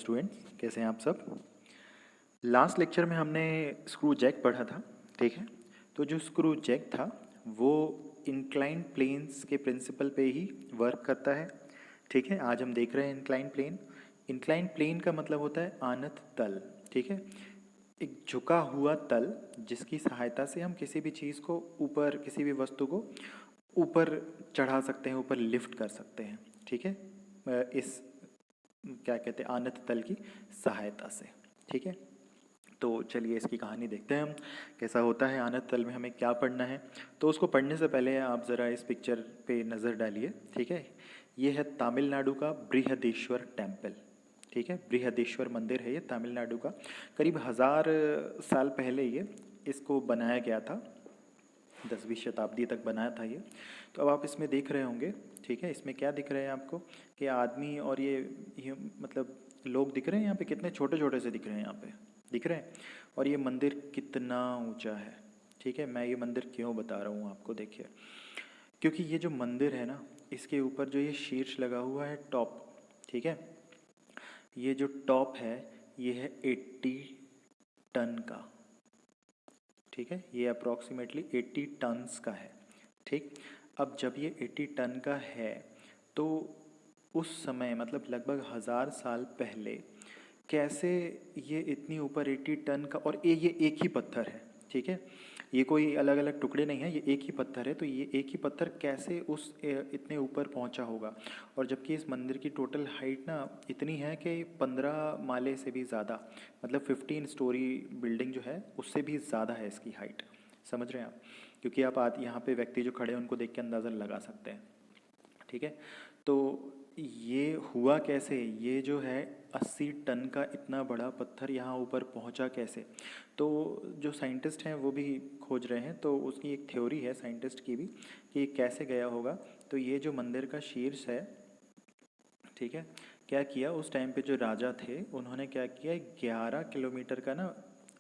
Students, कैसे हैं आप सब। लास्ट लेक्चर में हमने स्क्रू जैक पढ़ा था, ठीक है। तो जो स्क्रू जैक था वो इंक्लाइन प्लेन्स के प्रिंसिपल पे ही वर्क करता है, ठीक है। आज हम देख रहे हैं इंक्लाइन प्लेन। इंक्लाइन प्लेन का मतलब होता है आनत तल, ठीक है। एक झुका हुआ तल जिसकी सहायता से हम किसी भी चीज़ को ऊपर, किसी भी वस्तु को ऊपर चढ़ा सकते हैं, ऊपर लिफ्ट कर सकते हैं, ठीक है। इस क्या कहते हैं, आनत तल की सहायता से, ठीक है। तो चलिए इसकी कहानी देखते हैं हम, कैसा होता है आनत तल में, हमें क्या पढ़ना है। तो उसको पढ़ने से पहले आप ज़रा इस पिक्चर पे नज़र डालिए, ठीक है। ये है तमिलनाडु का बृहदेश्वर टेम्पल, ठीक है। बृहदेश्वर मंदिर है ये तमिलनाडु का। करीब 1000 साल पहले ये इसको बनाया गया था, 10वीं शताब्दी तक बनाया था ये। तो अब आप इसमें देख रहे होंगे, ठीक है। इसमें क्या दिख रहे हैं आपको कि आदमी और ये मतलब लोग दिख रहे हैं यहाँ पे, कितने छोटे छोटे से दिख रहे हैं यहाँ पे, दिख रहे हैं। और ये मंदिर कितना ऊंचा है, ठीक है। मैं ये मंदिर क्यों बता रहा हूँ आपको, देखिए, क्योंकि ये जो मंदिर है ना, इसके ऊपर जो ये शीर्ष लगा हुआ है टॉप, ठीक है। ये जो टॉप है ये है 80 टन का, ठीक है। ये अप्रॉक्सीमेटली 80 टन्स का है, ठीक। अब जब ये 80 टन का है तो उस समय मतलब लगभग 1000 साल पहले कैसे ये इतनी ऊपर 80 टन का, और ये एक ही पत्थर है, ठीक है। ये कोई अलग अलग टुकड़े नहीं है, ये एक ही पत्थर है। तो ये एक ही पत्थर कैसे उस इतने ऊपर पहुंचा होगा। और जबकि इस मंदिर की टोटल हाइट ना इतनी है कि 15 माले से भी ज़्यादा, मतलब 15 स्टोरी बिल्डिंग जो है उससे भी ज़्यादा है इसकी हाइट, समझ रहे हैं आप। क्योंकि आप यहाँ पे व्यक्ति जो खड़े हैं उनको देख के अंदाज़ा लगा सकते हैं, ठीक है। तो ये हुआ कैसे, ये जो है 80 टन का इतना बड़ा पत्थर यहाँ ऊपर पहुँचा कैसे। तो जो साइंटिस्ट हैं वो भी खोज रहे हैं। तो उसकी एक थ्योरी है साइंटिस्ट की भी कि कैसे गया होगा। तो ये जो मंदिर का शीर्ष है, ठीक है, क्या किया उस टाइम पे जो राजा थे उन्होंने क्या किया, 11 किलोमीटर का ना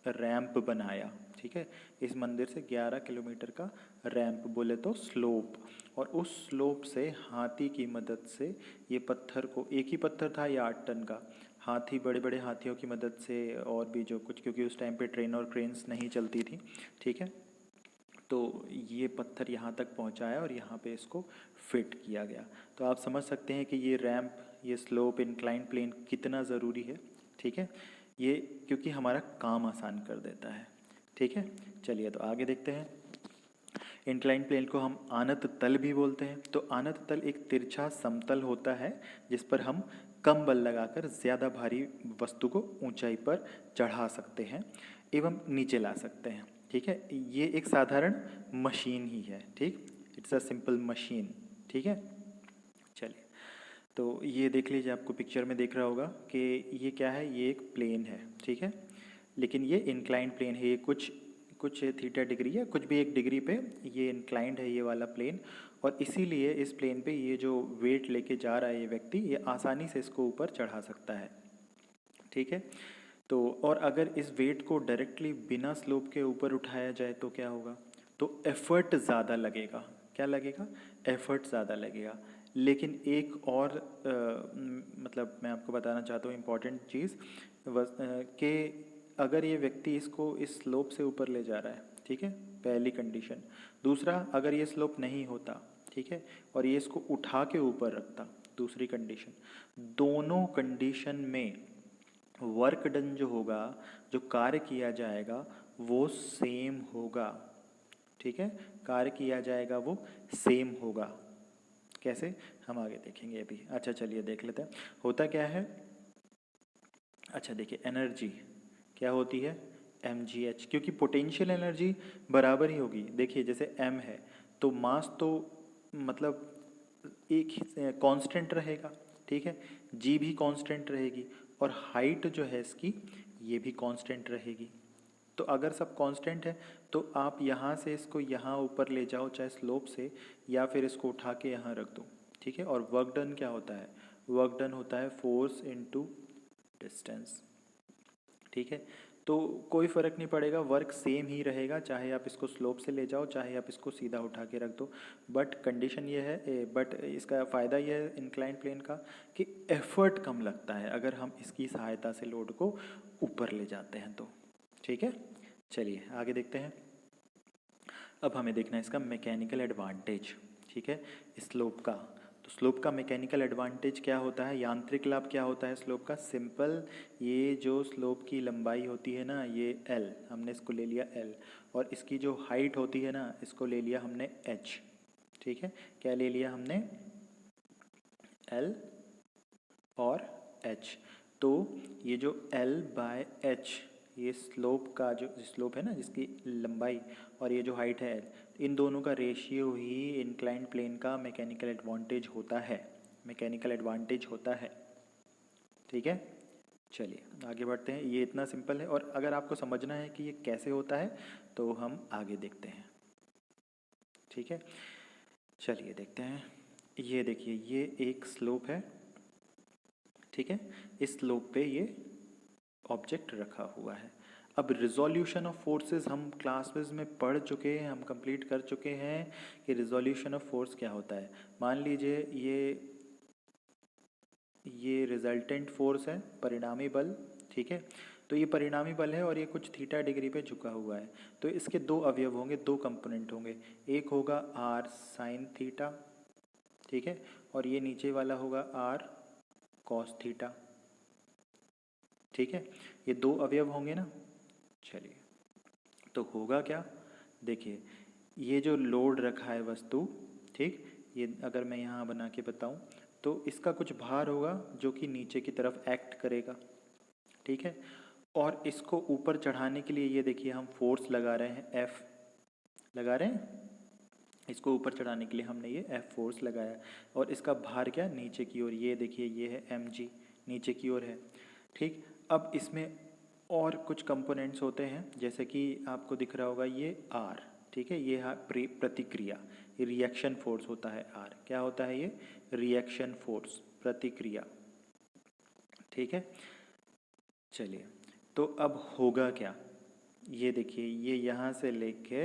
रैंप बनाया, ठीक है। इस मंदिर से 11 किलोमीटर का रैंप, बोले तो स्लोप। और उस स्लोप से हाथी की मदद से ये पत्थर को, एक ही पत्थर था ये 8 टन का, हाथी, बड़े बड़े हाथियों की मदद से, और भी जो कुछ, क्योंकि उस टाइम पे ट्रेन और क्रेन्स नहीं चलती थी, ठीक है। तो ये पत्थर यहाँ तक पहुँचाया और यहाँ पे इसको फिट किया गया। तो आप समझ सकते हैं कि ये रैंप, ये स्लोप, इंक्लाइन प्लेन कितना ज़रूरी है, ठीक है। ये क्योंकि हमारा काम आसान कर देता है, ठीक है। चलिए तो आगे देखते हैं। इंक्लाइन प्लेन को हम आनत तल भी बोलते हैं। तो आनत तल एक तिरछा समतल होता है जिस पर हम कम बल लगाकर ज़्यादा भारी वस्तु को ऊंचाई पर चढ़ा सकते हैं एवं नीचे ला सकते हैं, ठीक है। ये एक साधारण मशीन ही है, ठीक। इट्स अ सिंपल मशीन, ठीक है। चलिए तो ये देख लीजिए, आपको पिक्चर में देख रहा होगा कि ये क्या है, ये एक प्लेन है, ठीक है। लेकिन ये इंक्लाइंड प्लेन है, ये कुछ कुछ थीटा डिग्री या कुछ भी एक डिग्री पे ये इंक्लाइंड है ये वाला प्लेन। और इसीलिए इस प्लेन पे ये जो वेट लेके जा रहा है ये व्यक्ति, ये आसानी से इसको ऊपर चढ़ा सकता है, ठीक है। तो और अगर इस वेट को डायरेक्टली बिना स्लोप के ऊपर उठाया जाए तो क्या होगा, तो एफर्ट ज़्यादा लगेगा। क्या लगेगा, एफर्ट ज़्यादा लगेगा। लेकिन एक और मतलब मैं आपको बताना चाहता हूँ इम्पॉर्टेंट चीज़ कि अगर ये व्यक्ति इसको इस स्लोप से ऊपर ले जा रहा है, ठीक है, पहली कंडीशन। दूसरा, अगर ये स्लोप नहीं होता, ठीक है, और ये इसको उठा के ऊपर रखता, दूसरी कंडीशन। दोनों कंडीशन में वर्क डन जो होगा, जो कार्य किया जाएगा वो सेम होगा, ठीक है। कार्य किया जाएगा वो सेम होगा। कैसे, हम आगे देखेंगे अभी। अच्छा चलिए देख लेते हैं होता क्या है। अच्छा देखिए, एनर्जी क्या होती है, mgh, क्योंकि पोटेंशियल एनर्जी बराबर ही होगी। देखिए जैसे m है तो मास तो मतलब एक ही कांस्टेंट रहेगा, ठीक है। g भी कांस्टेंट रहेगी और हाइट जो है इसकी ये भी कांस्टेंट रहेगी। तो अगर सब कांस्टेंट है तो आप यहाँ से इसको यहाँ ऊपर ले जाओ, चाहे स्लोप से, या फिर इसको उठा के यहाँ रख दो, ठीक है। और वर्क डन क्या होता है, वर्क डन होता है फोर्स इनटू डिस्टेंस, ठीक है। तो कोई फ़र्क नहीं पड़ेगा, वर्क सेम ही रहेगा, चाहे आप इसको स्लोप से ले जाओ चाहे आप इसको सीधा उठा के रख दो। बट कंडीशन ये है, बट इसका फ़ायदा ये है इंक्लाइन प्लेन का कि एफर्ट कम लगता है अगर हम इसकी सहायता से लोड को ऊपर ले जाते हैं तो। ठीक है, चलिए आगे देखते हैं। अब हमें देखना है इसका मैकेनिकल एडवांटेज। ठीक है, स्लोप का। तो स्लोप का मैकेनिकल एडवांटेज क्या होता है, यांत्रिक लाभ क्या होता है स्लोप का? सिंपल, ये जो स्लोप की लंबाई होती है ना, ये एल, हमने इसको ले लिया एल, और इसकी जो हाइट होती है ना, इसको ले लिया हमने एच। ठीक है, क्या ले लिया हमने? एल और एच। तो ये जो एल बाय एच, ये स्लोप का जो स्लोप है ना, जिसकी लंबाई और ये जो हाइट है, इन दोनों का रेशियो ही इंक्लाइंड प्लेन का मैकेनिकल एडवांटेज होता है, मैकेनिकल एडवांटेज होता है। ठीक है, चलिए आगे बढ़ते हैं। ये इतना सिंपल है, और अगर आपको समझना है कि ये कैसे होता है तो हम आगे देखते हैं। ठीक है, चलिए देखते हैं। ये देखिए, ये एक स्लोप है। ठीक है, इस स्लोप पे ये ऑब्जेक्ट रखा हुआ है। अब रिजोल्यूशन ऑफ फोर्सेस हम क्लासेस में पढ़ चुके हैं, हम कंप्लीट कर चुके हैं कि रिजोल्यूशन ऑफ फोर्स क्या होता है। मान लीजिए ये रिजल्टेंट फोर्स है, परिणामी बल। ठीक है, तो ये परिणामी बल है और ये कुछ थीटा डिग्री पे झुका हुआ है। तो इसके दो अवयव होंगे, दो कंपोनेंट होंगे। एक होगा आर साइन थीटा, ठीक है, और ये नीचे वाला होगा आर कॉस थीटा। ठीक है, ये दो अवयव होंगे ना। चलिए, तो होगा क्या, देखिए ये जो लोड रखा है वस्तु, ठीक, ये अगर मैं यहाँ बना के बताऊँ तो इसका कुछ भार होगा जो कि नीचे की तरफ एक्ट करेगा। ठीक है, और इसको ऊपर चढ़ाने के लिए ये देखिए हम फोर्स लगा रहे हैं, एफ लगा रहे हैं, इसको ऊपर चढ़ाने के लिए हमने ये एफ फोर्स लगाया, और इसका भार क्या, नीचे की ओर, ये देखिए ये है एम जी, नीचे की ओर है। ठीक, अब इसमें और कुछ कंपोनेंट्स होते हैं, जैसे कि आपको दिख रहा होगा ये आर। ठीक है, ये प्रतिक्रिया, ये रिएक्शन फोर्स होता है आर। क्या होता है ये? रिएक्शन फोर्स, प्रतिक्रिया। ठीक है, चलिए, तो अब होगा क्या, ये देखिए, ये यहाँ से लेके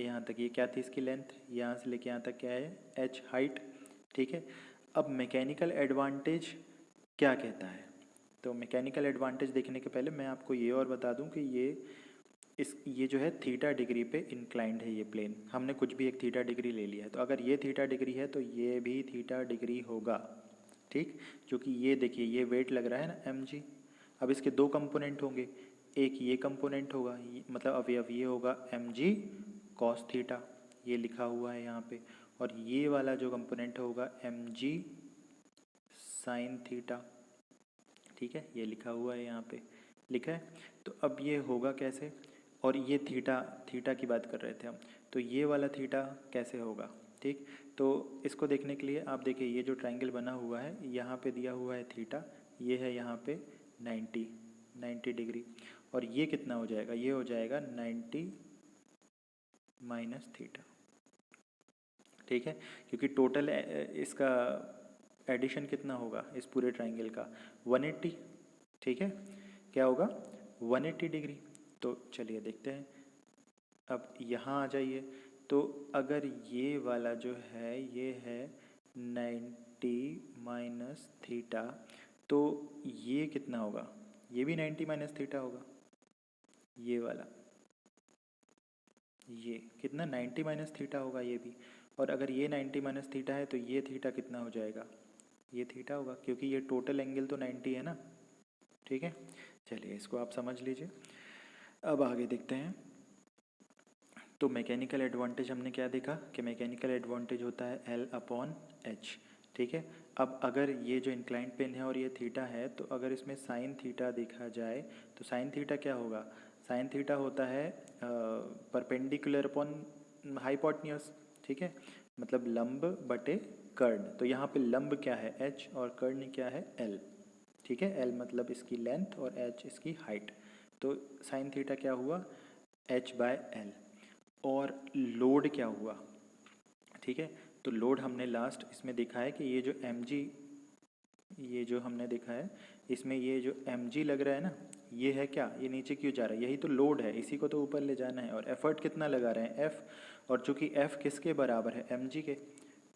यहाँ तक, ये क्या थी इसकी लेंथ, यहाँ से लेके यहाँ तक क्या है, एच हाइट। ठीक है, अब मैकेनिकल एडवांटेज क्या कहता है? तो मैकेनिकल एडवांटेज देखने के पहले मैं आपको ये और बता दूं कि ये जो है थीटा डिग्री पे इंक्लाइंड है ये प्लेन। हमने कुछ भी एक थीटा डिग्री ले लिया है, तो अगर ये थीटा डिग्री है तो ये भी थीटा डिग्री होगा। ठीक, क्योंकि ये देखिए ये वेट लग रहा है ना एम जी। अब इसके दो कंपोनेंट होंगे, एक ये कंपोनेंट होगा, मतलब अवयव ये होगा एम जी कॉस थीटा, ये लिखा हुआ है यहाँ पे, और ये वाला जो कंपोनेंट होगा एम जी साइन थीटा। ठीक है, ये लिखा हुआ है यहाँ पे, लिखा है। तो अब ये होगा कैसे, और ये थीटा की बात कर रहे थे हम, तो ये वाला थीटा कैसे होगा? ठीक, तो इसको देखने के लिए आप देखिए, ये जो ट्रायंगल बना हुआ है, यहाँ पे दिया हुआ है थीटा, ये है यहाँ पे 90 डिग्री, और ये कितना हो जाएगा, ये हो जाएगा 90 माइनस थीटा। ठीक है, क्योंकि टोटल इसका एडिशन कितना होगा इस पूरे ट्रायंगल का, 180। ठीक है, क्या होगा, 180 डिग्री। तो चलिए देखते हैं, अब यहाँ आ जाइए। तो अगर ये वाला जो है ये है 90 माइनस थीटा, तो ये कितना होगा, ये भी 90 माइनस थीटा होगा, ये वाला, ये कितना 90 माइनस थीटा होगा ये भी। और अगर ये 90 माइनस थीटा है तो ये थीटा कितना हो जाएगा, ये थीटा होगा, क्योंकि ये टोटल एंगल तो 90 है ना। ठीक है, चलिए इसको आप समझ लीजिए। अब आगे देखते हैं। तो मैकेनिकल एडवांटेज हमने क्या देखा कि मैकेनिकल एडवांटेज होता है एल अपॉन एच। ठीक है, अब अगर ये जो इंक्लाइंड प्लेन है और ये थीटा है, तो अगर इसमें साइन थीटा देखा जाए तो साइन थीटा क्या होगा, साइन थीटा होता है परपेंडिकुलर अपॉन हाइपोटेन्यूज। ठीक है, मतलब लंब बटे कर्ण। तो यहाँ पे लंब क्या है एच और कर्ण क्या है एल। ठीक है, एल मतलब इसकी लेंथ और एच इसकी हाइट। तो साइन थीटा क्या हुआ, एच बाय एल। और लोड क्या हुआ, ठीक है, तो लोड हमने लास्ट इसमें देखा है कि ये जो एम जी ये जो हमने देखा है इसमें ये जो mg लग रहा है ना, ये है क्या, ये नीचे क्यों जा रहा है, यही तो लोड है, इसी को तो ऊपर ले जाना है। और एफर्ट कितना लगा रहे हैं, f, और चूंकि f किसके बराबर है, mg के,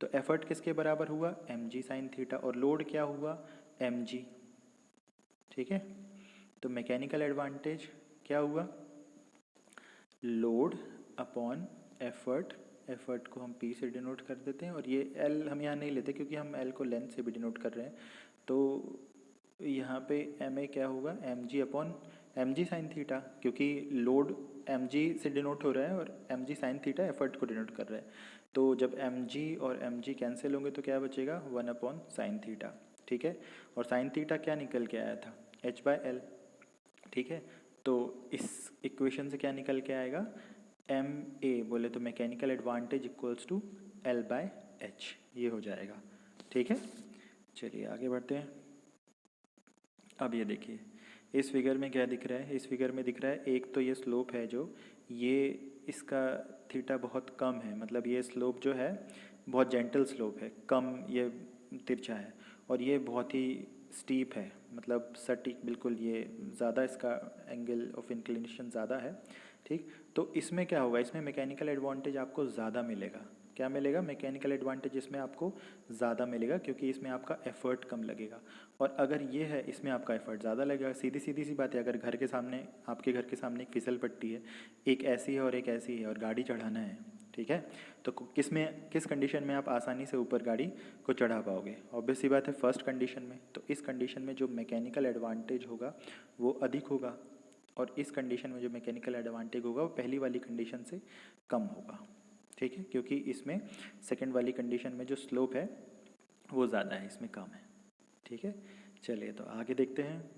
तो एफर्ट किसके बराबर हुआ, mg साइन थीटा, और लोड क्या हुआ, mg। ठीक है, तो मैकेनिकल एडवांटेज क्या हुआ, लोड अपॉन एफर्ट, एफर्ट को हम p से डिनोट कर देते हैं, और ये l हम यहाँ नहीं लेते क्योंकि हम l को लेंथ से भी डिनोट कर रहे हैं, तो यहाँ पे ma क्या होगा, mg upon mg sine theta, क्योंकि लोड mg से डिनोट हो रहा है और mg साइन थीटा एफर्ट को डिनोट कर रहा है, तो जब mg और mg कैंसिल होंगे तो क्या बचेगा, 1 अपॉन साइन थीटा। ठीक है, और साइन थीटा क्या निकल के आया था, h/l। ठीक है, तो इस इक्वेशन से क्या निकल के आएगा, ma बोले तो mechanical advantage equals to L/h, ये हो जाएगा। ठीक है, चलिए आगे बढ़ते हैं। अब ये देखिए इस फिगर में क्या दिख रहा है, इस फिगर में दिख रहा है एक तो ये स्लोप है जो, ये इसका थीटा बहुत कम है, मतलब ये स्लोप जो है बहुत जेंटल स्लोप है, कम ये तिरछा है, और ये बहुत ही स्टीप है, मतलब सटीक बिल्कुल, ये ज़्यादा इसका एंगल ऑफ इंक्लिनेशन ज़्यादा है। ठीक, तो इसमें क्या होगा, इसमें मैकेनिकल एडवांटेज आपको ज़्यादा मिलेगा, क्या मिलेगा, मैकेनिकल एडवांटेज इसमें आपको ज़्यादा मिलेगा क्योंकि इसमें आपका एफर्ट कम लगेगा। और अगर ये है इसमें आपका एफर्ट ज़्यादा लगेगा, सीधी सीधी सी बात है, अगर घर के सामने, आपके घर के सामने एक फिसल पट्टी है, एक ऐसी है और एक ऐसी है, और गाड़ी चढ़ाना है, ठीक है, तो किस कंडीशन में आप आसानी से ऊपर गाड़ी को चढ़ा पाओगे, ऑब्वियस सी बात है फर्स्ट कंडीशन में। तो इस कंडीशन में जो मैकेनिकल एडवांटेज होगा वो अधिक होगा, और इस कंडीशन में जो मैकेनिकल एडवांटेज होगा वो पहली वाली कंडीशन से कम होगा। ठीक है, क्योंकि इसमें सेकंड वाली कंडीशन में जो स्लोप है वो ज़्यादा है, इसमें कम है। ठीक है, चलिए तो आगे देखते हैं।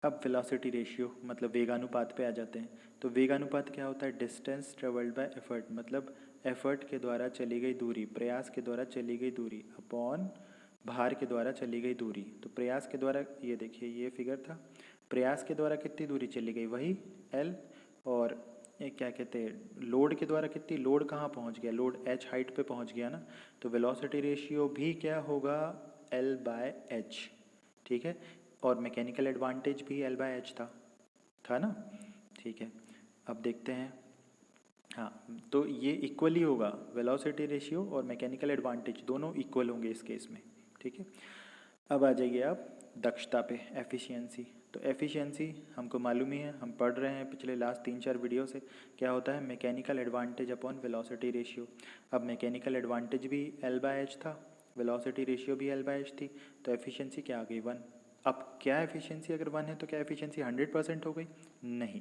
अब वेलोसिटी रेशियो मतलब वेगानुपात पे आ जाते हैं। तो वेगानुपात क्या होता है, डिस्टेंस ट्रेवल्ड बाय एफर्ट, मतलब एफर्ट के द्वारा चली गई दूरी, प्रयास के द्वारा चली गई दूरी अपॉन भार के द्वारा चली गई दूरी। तो प्रयास के द्वारा, ये देखिए ये फिगर था, प्रयास के द्वारा कितनी दूरी चली गई, वही L, और ये क्या कहते हैं, लोड के द्वारा कितनी, लोड कहाँ पहुँच गया, लोड h हाइट पे पहुँच गया ना, तो वेलोसिटी रेशियो भी क्या होगा, L/h। ठीक है, और मैकेनिकल एडवांटेज भी L/h था ना। ठीक है, अब देखते हैं, हाँ, तो ये इक्वली होगा, वेलोसिटी रेशियो और मैकेनिकल एडवांटेज दोनों इक्वल होंगे इस केस में। ठीक है, अब आ जाइए आप दक्षता पे, एफिशिएंसी। तो एफिशिएंसी हमको मालूम ही है, हम पढ़ रहे हैं पिछले लास्ट 3-4 वीडियो से, क्या होता है, mechanical advantage upon velocity ratio. अब मैकेनिकल एडवांटेज भी L/h था, वेलोसिटी रेशियो भी L/h थी, तो एफिशिएंसी क्या आ गई, 1। अब क्या एफिशिएंसी अगर 1 है तो क्या एफिशिएंसी 100% हो गई, नहीं,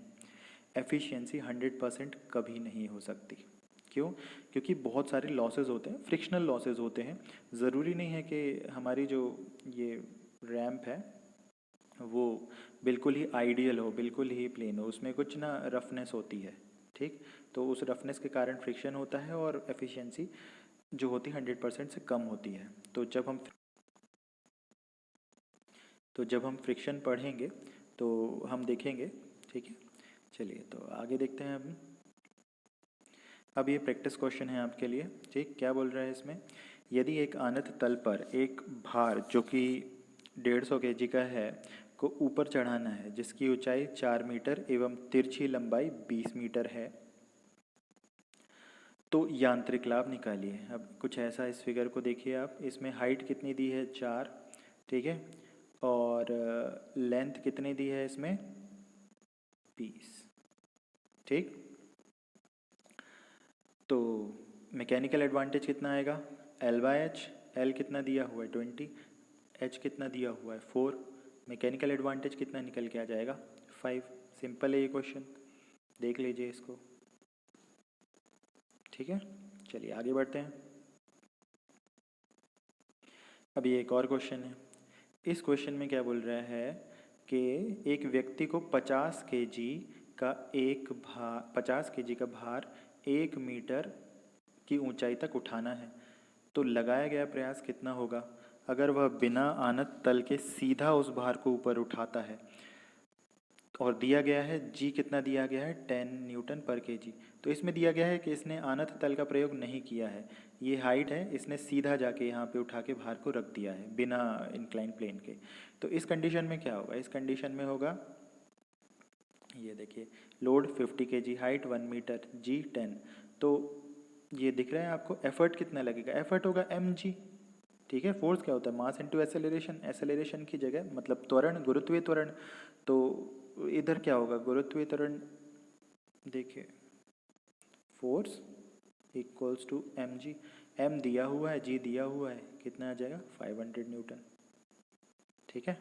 एफिशिएंसी 100% कभी नहीं हो सकती। क्यों, क्योंकि बहुत सारे लॉसेज होते हैं, फ्रिक्शनल लॉसेज होते हैं, ज़रूरी नहीं है कि हमारी जो ये रैंप है वो बिल्कुल ही आइडियल हो, बिल्कुल ही प्लेन हो, उसमें कुछ ना रफनेस होती है। ठीक, तो उस रफनेस के कारण फ्रिक्शन होता है और एफिशिएंसी जो होती है 100% से कम होती है। तो जब हम फ्रिक्शन पढ़ेंगे तो हम देखेंगे। ठीक है, चलिए तो आगे देखते हैं। अब ये प्रैक्टिस क्वेश्चन है आपके लिए। ठीक, क्या बोल रहा है इसमें, यदि एक अनंत तल पर एक भार जो कि 150 kg का है को ऊपर चढ़ाना है, जिसकी ऊंचाई 4 मीटर एवं तिरछी लंबाई 20 मीटर है, तो यांत्रिक लाभ निकालिए। अब कुछ ऐसा इस फिगर को देखिए आप, इसमें हाइट कितनी दी है, 4, ठीक है, और लेंथ कितनी दी है इसमें, 20। ठीक, तो मैकेनिकल एडवांटेज कितना आएगा, L/h, L कितना दिया हुआ है 20, H कितना दिया हुआ है 4, मैकेनिकल एडवांटेज कितना निकल के आ जाएगा 5। सिंपल है ये क्वेश्चन, देख लीजिए इसको। ठीक है, चलिए आगे बढ़ते हैं। अब ये एक और क्वेश्चन है। इस क्वेश्चन में क्या बोल रहा है कि एक व्यक्ति को 50 kg का भार 1 मीटर की ऊंचाई तक उठाना है, तो लगाया गया प्रयास कितना होगा अगर वह बिना आनत तल के सीधा उस भार को ऊपर उठाता है। और दिया गया है जी कितना दिया गया है 10 न्यूटन पर केजी। तो इसमें दिया गया है कि इसने आनत तल का प्रयोग नहीं किया है, ये हाइट है, इसने सीधा जाके यहाँ पे उठा के भार को रख दिया है बिना इंक्लाइन प्लेन के। तो इस कंडीशन में क्या होगा, इस कंडीशन में होगा ये देखिए लोड 50 केजी, हाइट 1 मीटर, जी 10। तो ये दिख रहा है आपको एफर्ट कितना लगेगा, एफर्ट होगा mg, ठीक है। फोर्स क्या होता है, मास इनटू एक्सेलरेशन, एक्सेलरेशन की जगह मतलब त्वरण, गुरुत्वीय त्वरण। तो इधर क्या होगा, गुरुत्वीय त्वरण देखिए force equals to mg, m दिया हुआ है, g दिया हुआ है, कितना आ जाएगा 500 न्यूटन, ठीक है।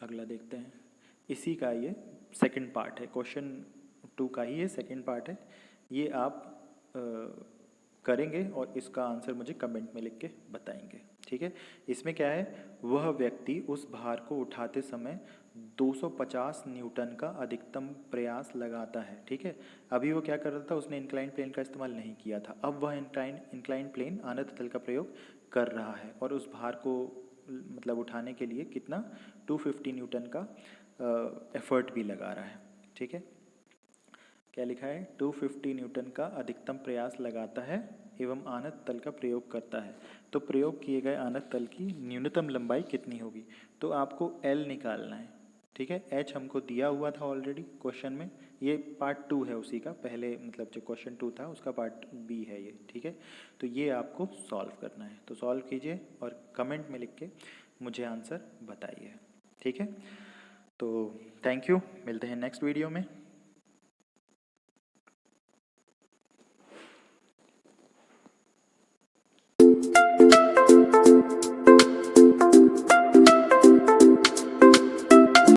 अगला देखते हैं, इसी का ये सेकंड पार्ट है, क्वेश्चन 2 का ही ये सेकंड पार्ट है। ये आप करेंगे और इसका आंसर मुझे कमेंट में लिख के बताएंगे, ठीक है। इसमें क्या है, वह व्यक्ति उस भार को उठाते समय 250 न्यूटन का अधिकतम प्रयास लगाता है, ठीक है। अभी वो क्या कर रहा था, उसने इंक्लाइन प्लेन का इस्तेमाल नहीं किया था, अब वह इंक्लाइन प्लेन आनत तल का प्रयोग कर रहा है और उस भार को मतलब उठाने के लिए कितना 250 न्यूटन का एफर्ट भी लगा रहा है, ठीक है। क्या लिखा है, 250 न्यूटन का अधिकतम प्रयास लगाता है एवं आनत तल का प्रयोग करता है। तो प्रयोग किए गए आनत तल की न्यूनतम लंबाई कितनी होगी, तो आपको L निकालना है, ठीक है। H हमको दिया हुआ था ऑलरेडी क्वेश्चन में, ये पार्ट 2 है उसी का, पहले मतलब जो क्वेश्चन 2 था उसका पार्ट B है ये, ठीक है। तो ये आपको सॉल्व करना है, तो सॉल्व कीजिए और कमेंट में लिख के मुझे आंसर बताइए, ठीक है। तो थैंक यू, मिलते हैं नेक्स्ट वीडियो में।